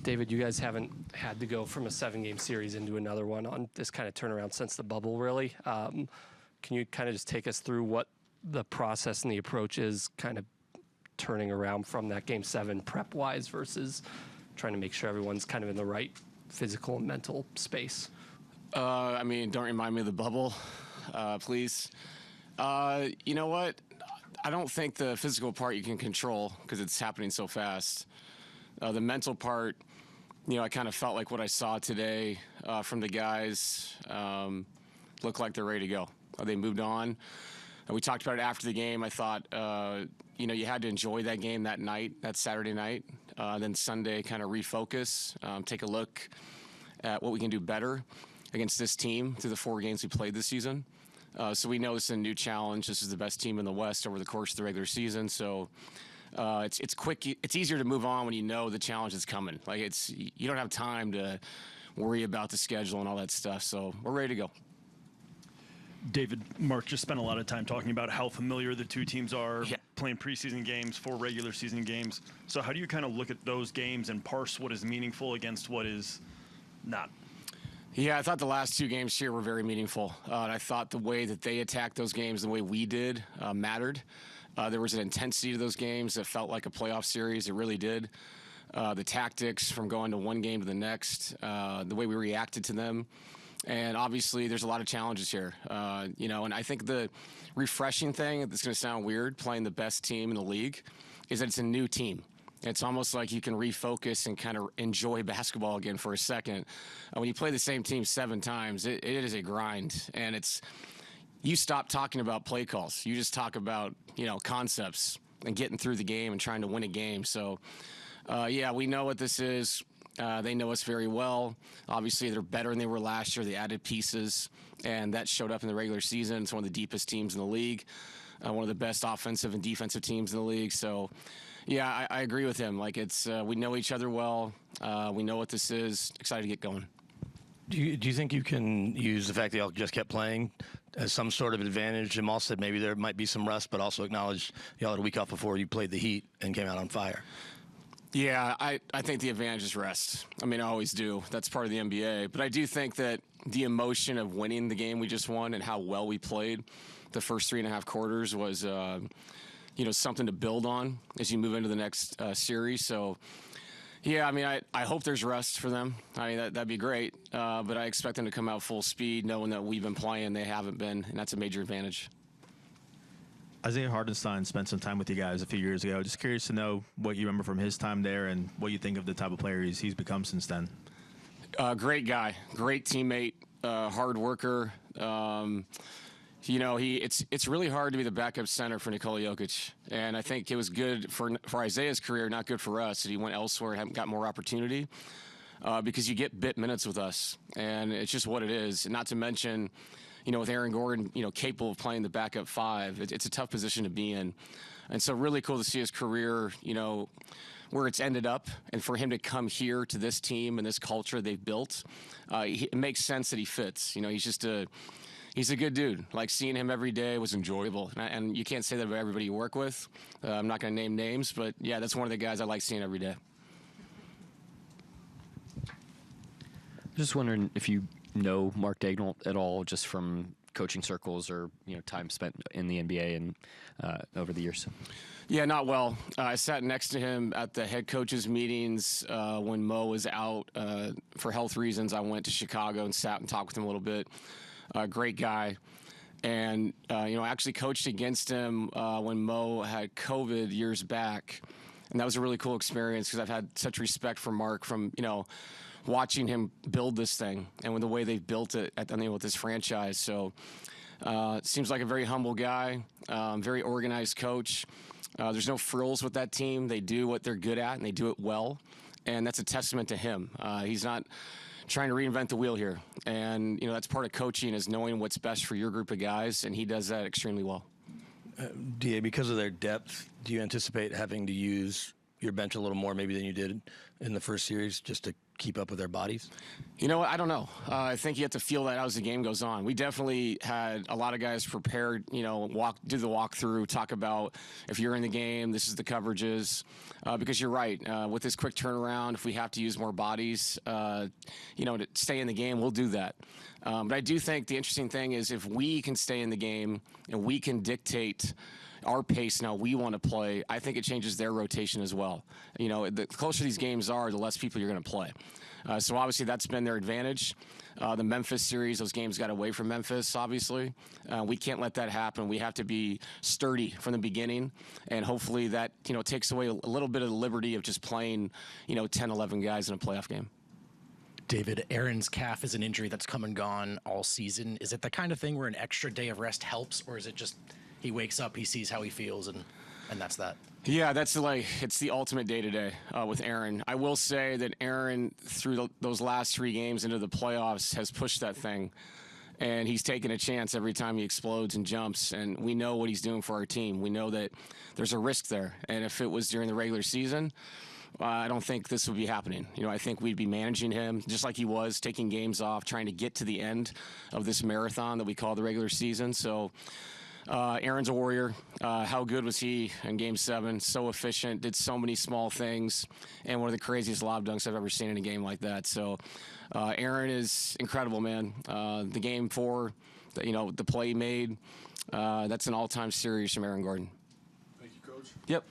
David, you guys haven't had to go from a 7-game series into another one on this kind of turnaround since the bubble, really. Can you kind of just take us through what the process and the approach is kind of turning around from that Game 7 prep-wise versus trying to make sure everyone's kind of in the right physical and mental space? I mean, don't remind me of the bubble, please. You know what? I don't think the physical part you can control because it's happening so fast. The mental part, you know, I kind of felt like what I saw today from the guys looked like they're ready to go. They moved on. We talked about it after the game. I thought, you know, you had to enjoy that game that night, that Saturday night. Then Sunday kind of refocus, take a look at what we can do better against this team through the 4 games we played this season. So we know this is a new challenge. This is the best team in the West over the course of the regular season. So it's quick. It's easier to move on when you know the challenge is coming. Like you don't have time to worry about the schedule and all that stuff. So we're ready to go. David, Mark just spent a lot of time talking about how familiar the two teams are, playing preseason games, 4 regular season games. So how do you kind of look at those games and parse what is meaningful against what is not? Yeah, I thought the last 2 games here were very meaningful. And I thought the way that they attacked those games, the way we did, mattered. There was an intensity to those games that felt like a playoff series. It really did. The tactics from going to one game to the next, the way we reacted to them. And obviously, there's a lot of challenges here, you know, and I think the refreshing thing, it's going to sound weird, playing the best team in the league, is that it's a new team. It's almost like you can refocus and kind of enjoy basketball again for a second. When you play the same team 7 times, it is a grind, and you stop talking about play calls. You just talk about, you know, concepts and getting through the game and trying to win a game. So, yeah, we know what this is. They know us very well. Obviously, they're better than they were last year. They added pieces, and that showed up in the regular season. It's one of the deepest teams in the league, one of the best offensive and defensive teams in the league. So, yeah, I agree with him. Like, we know each other well. We know what this is. Excited to get going. Do you think you can use the fact that y'all just kept playing as some sort of advantage? Jamal said maybe there might be some rust, but also acknowledged y'all had a week off before you played the Heat and came out on fire. Yeah, I think the advantage is rest. I mean, I always do. That's part of the NBA. But I do think that the emotion of winning the game we just won and how well we played the first 3.5 quarters was, you know, something to build on as you move into the next series. So, yeah, I mean, I hope there's rest for them. I mean, that'd be great. But I expect them to come out full speed, knowing that we've been playing, they haven't been, and that's a major advantage. Isaiah Hartenstein spent some time with you guys a few years ago. Just curious to know what you remember from his time there and what you think of the type of player he's become since then. Great guy, great teammate, hard worker. You know, it's really hard to be the backup center for Nikola Jokic, and I think it was good for Isaiah's career, not good for us that he went elsewhere and got more opportunity because you get bit minutes with us, and it's just what it is. And not to mention, you know, with Aaron Gordon, you know, capable of playing the backup 5, it's a tough position to be in. And so really cool to see his career, you know, where it's ended up. And for him to come here to this team and this culture they've built, it makes sense that he fits. You know, he's a good dude. Like, seeing him every day was enjoyable. And you can't say that about everybody you work with. I'm not going to name names, but, yeah, that's one of the guys I like seeing every day. Just wondering if you know Mark Daigneault at all, just from coaching circles or, you know, time spent in the NBA and over the years? Yeah, not well. I sat next to him at the head coaches meetings when Mo was out for health reasons. I went to Chicago and sat and talked with him a little bit. Great guy. And, you know, I actually coached against him when Mo had COVID years back. And that was a really cool experience because I've had such respect for Mark from, you know, watching him build this thing and with the way they've built it with this franchise. So seems like a very humble guy, very organized coach. There's no frills with that team. They do what they're good at, and they do it well. And that's a testament to him. He's not trying to reinvent the wheel here. And, you know, that's part of coaching, is knowing what's best for your group of guys, and he does that extremely well. DA, because of their depth, do you anticipate having to use your bench a little more maybe than you did in the first series just to keep up with their bodies? You know what? I don't know. I think you have to feel that out as the game goes on. We definitely had a lot of guys prepared, do the walkthrough, talk about if you're in the game, this is the coverages. Because you're right. With this quick turnaround, if we have to use more bodies, to stay in the game, we'll do that. But I do think the interesting thing is if we can stay in the game and we can dictate our pace now we want to play, I think it changes their rotation as well. The closer these games are, the less people you're going to play. So obviously that's been their advantage. The Memphis series, those games got away from Memphis, obviously. We can't let that happen. We have to be sturdy from the beginning, and hopefully that, takes away a little bit of the liberty of just playing, 10, 11 guys in a playoff game. David, Aaron's calf is an injury that's come and gone all season. Is it the kind of thing where an extra day of rest helps, or is it just he wakes up, he sees how he feels, and that's that? Yeah, it's the ultimate day-to-day with Aaron. I will say that Aaron, through those last 3 games into the playoffs, has pushed that thing, and he's taken a chance every time he explodes and jumps, and we know what he's doing for our team. We know that there's a risk there, and if it was during the regular season, I don't think this would be happening. I think we'd be managing him just like he was, taking games off, trying to get to the end of this marathon that we call the regular season. So Aaron's a warrior. How good was he in Game 7? So efficient, did so many small things, and one of the craziest lob dunks I've ever seen in a game like that. So Aaron is incredible, man. The Game 4, the play he made, that's an all-time series from Aaron Gordon. Thank you, Coach. Yep.